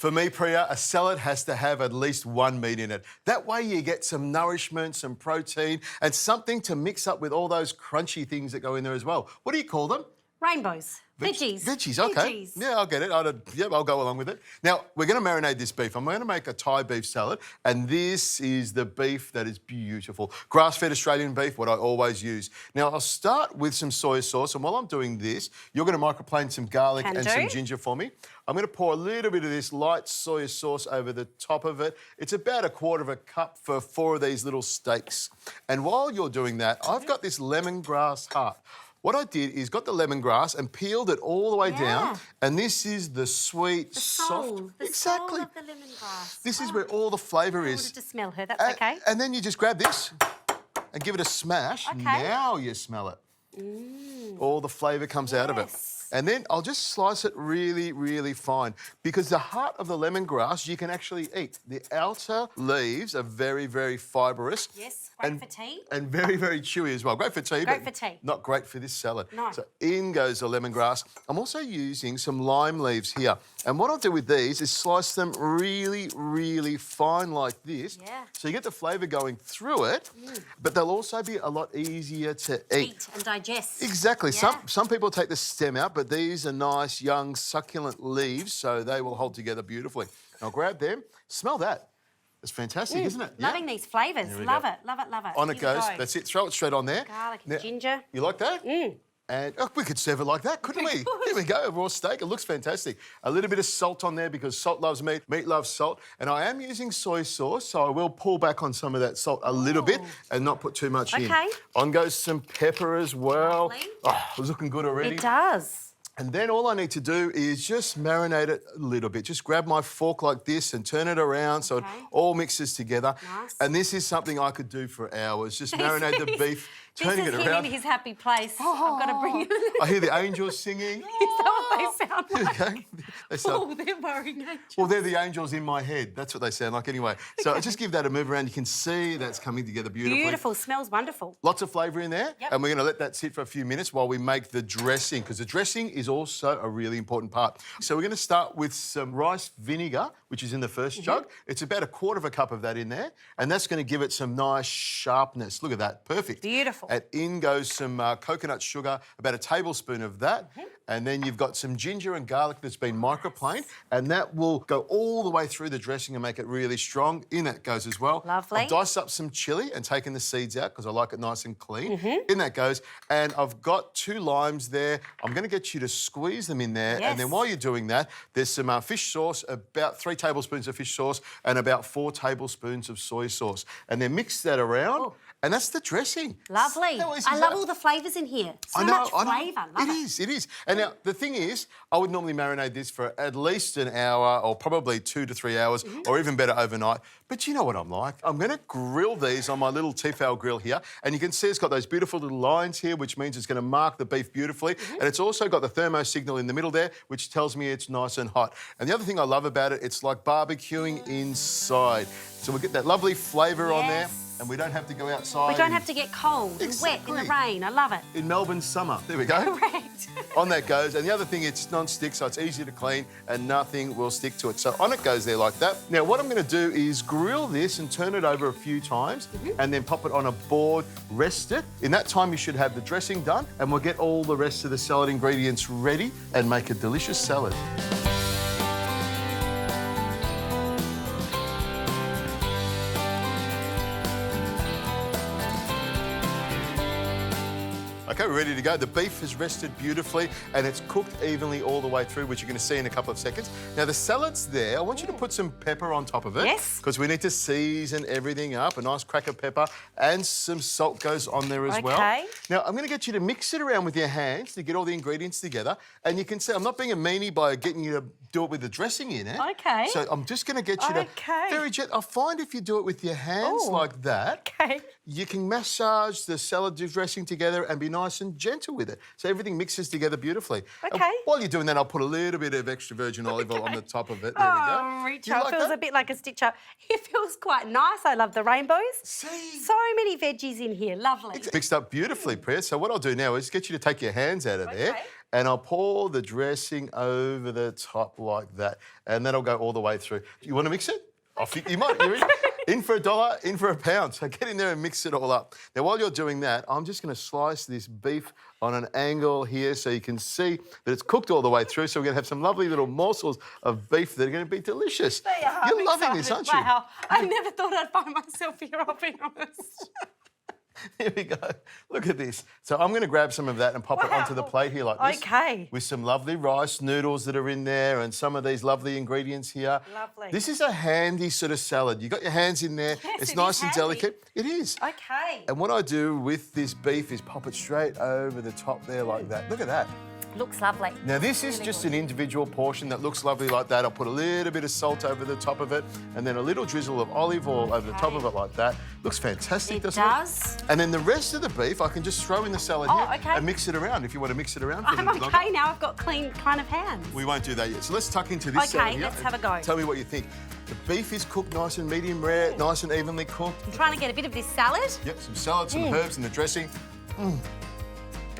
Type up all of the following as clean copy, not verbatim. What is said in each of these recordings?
For me, Preeya, a salad has to have at least one meat in it. That way you get some nourishment, some protein, and something to mix up with all those crunchy things that go in there as well. What do you call them? Rainbows. Veggies. Veggies, okay. Veggies. Yeah, I'll get it. I'll go along with it. Now, we're going to marinate this beef. I'm going to make a Thai beef salad, and this is the beef that is beautiful. Grass-fed Australian beef, what I always use. Now, I'll start with some soy sauce, and while I'm doing this, you're going to microplane some garlic and some ginger for me. I'm going to pour a little bit of this light soy sauce over the top of it. It's about 1/4 cup for 4 of these little steaks. And while you're doing that, I've got this lemongrass heart. What I did is got the lemongrass and peeled it all the way down, and this is the sweet, soul, soul of the lemongrass. This is where all the flavour is. I wanted to smell her, that's okay. And then you just grab this and give it a smash. Okay. Now you smell it. All the flavour comes out of it. And then I'll just slice it really, really fine because the heart of the lemongrass you can actually eat. The outer leaves are very, very fibrous. Yes, great for tea. And very, very chewy as well. Great for tea, Great for tea. Not great for this salad. No. So in goes the lemongrass. I'm also using some lime leaves here. And what I'll do with these is slice them really, really fine like this. Yeah. So you get the flavour going through it, but they'll also be a lot easier to eat. Eat and digest. Exactly. Yeah. Some people take the stem out, but these are nice, young, succulent leaves, so they will hold together beautifully. I'll grab them. Smell that. It's fantastic, isn't it? Loving these flavours. Love it, love it, love it. On it goes. That's it. Throw it straight on there. Garlic and ginger. You like that? And we could serve it like that, couldn't we? Here we go, a raw steak. It looks fantastic. A little bit of salt on there because salt loves meat, meat loves salt. And I am using soy sauce, so I will pull back on some of that salt a little bit and not put too much in. On goes some pepper as well. Lovely. Oh, it's looking good already. It does. And then all I need to do is just marinate it a little bit. Just grab my fork like this and turn it around so it all mixes together. Nice. And this is something I could do for hours. Just marinate the beef, turning it around. This is him in his happy place. I've got to bring you. I hear the angels singing. Is that what they sound like? Okay. They sound... Oh, they're worrying angels. Well, they're the angels in my head. That's what they sound like anyway. So just give that a move around. You can see that's coming together beautifully. Beautiful. Smells wonderful. Lots of flavour in there. And we're going to let that sit for a few minutes while we make the dressing, because the dressing is also a really important part. So we're going to start with some rice vinegar, which is in the first jug. It's about 1/4 cup of that in there, and that's going to give it some nice sharpness. Look at that. Perfect. Beautiful. And in goes some coconut sugar, about 1 tablespoon of that. And then you've got some ginger and garlic that's been microplaned, and that will go all the way through the dressing and make it really strong. In that goes as well. Lovely. I've diced up some chilli and taken the seeds out because I like it nice and clean. In that goes. And I've got 2 limes there. I'm going to get you to squeeze them in there. And then while you're doing that, there's some fish sauce, about 3 tablespoons of fish sauce and about 4 tablespoons of soy sauce. And then mix that around. And that's the dressing. Lovely. I love all the flavours in here. So much flavour. It is. And now, the thing is, I would normally marinate this for at least an hour or probably 2 to 3 hours or even better overnight. But you know what I'm like. I'm going to grill these on my little Tefal grill here. And you can see it's got those beautiful little lines here, which means it's going to mark the beef beautifully. And it's also got the thermo signal in the middle there, which tells me it's nice and hot. And the other thing I love about it, it's like barbecuing inside. So we'll get that lovely flavour on there. And we don't have to go outside. We don't have to get cold and wet in the rain. I love it. In Melbourne summer. There we go. Correct. On that goes. And the other thing, it's non-stick, so it's easy to clean and nothing will stick to it. So on it goes there like that. Now, what I'm going to do is grill this and turn it over a few times and then pop it on a board, rest it. In that time, you should have the dressing done and we'll get all the rest of the salad ingredients ready and make a delicious salad. Okay, we're ready to go. The beef has rested beautifully and it's cooked evenly all the way through, which you're going to see in a couple of seconds. Now, the salad's there. I want you to put some pepper on top of it. Yes. Because we need to season everything up. A nice crack of pepper and some salt goes on there as well. Now, I'm going to get you to mix it around with your hands to get all the ingredients together. And you can see I'm not being a meanie by getting you to do it with the dressing in it. Okay. So I'm just going to get you to very gently. I find if you do it with your hands like that, you can massage the salad dressing together and be nice and gentle with it. So everything mixes together beautifully. While you're doing that, I'll put a little bit of extra virgin olive oil on the top of it. There we go. Oh, Richard, it feels a bit like a stitch up. It feels quite nice. I love the rainbows. See? So many veggies in here. Lovely. It's mixed up beautifully, Preeya. So what I'll do now is get you to take your hands out of there and I'll pour the dressing over the top like that, and that'll go all the way through. You want to mix it? Off you might. You're in for $1, in for £1. So get in there and mix it all up. Now, while you're doing that, I'm just going to slice this beef on an angle here so you can see that it's cooked all the way through. So we're going to have some lovely little morsels of beef that are going to be delicious. They are. You're I'm loving this, aren't you? Wow. I never thought I'd find myself here, I'll be honest. Here we go. Look at this. So I'm going to grab some of that and pop it onto the plate here like this. Okay. With some lovely rice noodles that are in there and some of these lovely ingredients here. Lovely. This is a handy sort of salad. You got your hands in there. Yes, it's it nice is and handy. delicate. It is. Okay. And what I do with this beef is pop it straight over the top there like that. Look at that. Looks lovely. Now, this is just an individual portion that looks lovely like that. I'll put a little bit of salt over the top of it and then a little drizzle of olive oil over the top of it like that. Looks fantastic, It doesn't does. it? And then the rest of the beef, I can just throw in the salad Oh, here okay. and mix it around if you want to mix it around for a I'm little okay longer. now. I've got clean kind of hands. We won't do that yet. So let's tuck into this Okay, salad here. let's have a go. Tell me what you think. The beef is cooked nice and medium rare, nice and evenly cooked. I'm trying to get a bit of this salad. Yep, some salad, some herbs and the dressing.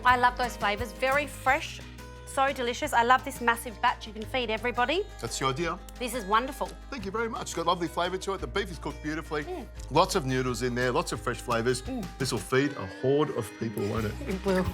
I love those flavours. Very fresh. So delicious. I love this massive batch. You can feed everybody. That's the idea. This is wonderful. Thank you very much. It's got lovely flavour to it. The beef is cooked beautifully. Lots of noodles in there, lots of fresh flavours. This will feed a horde of people, won't it? It will.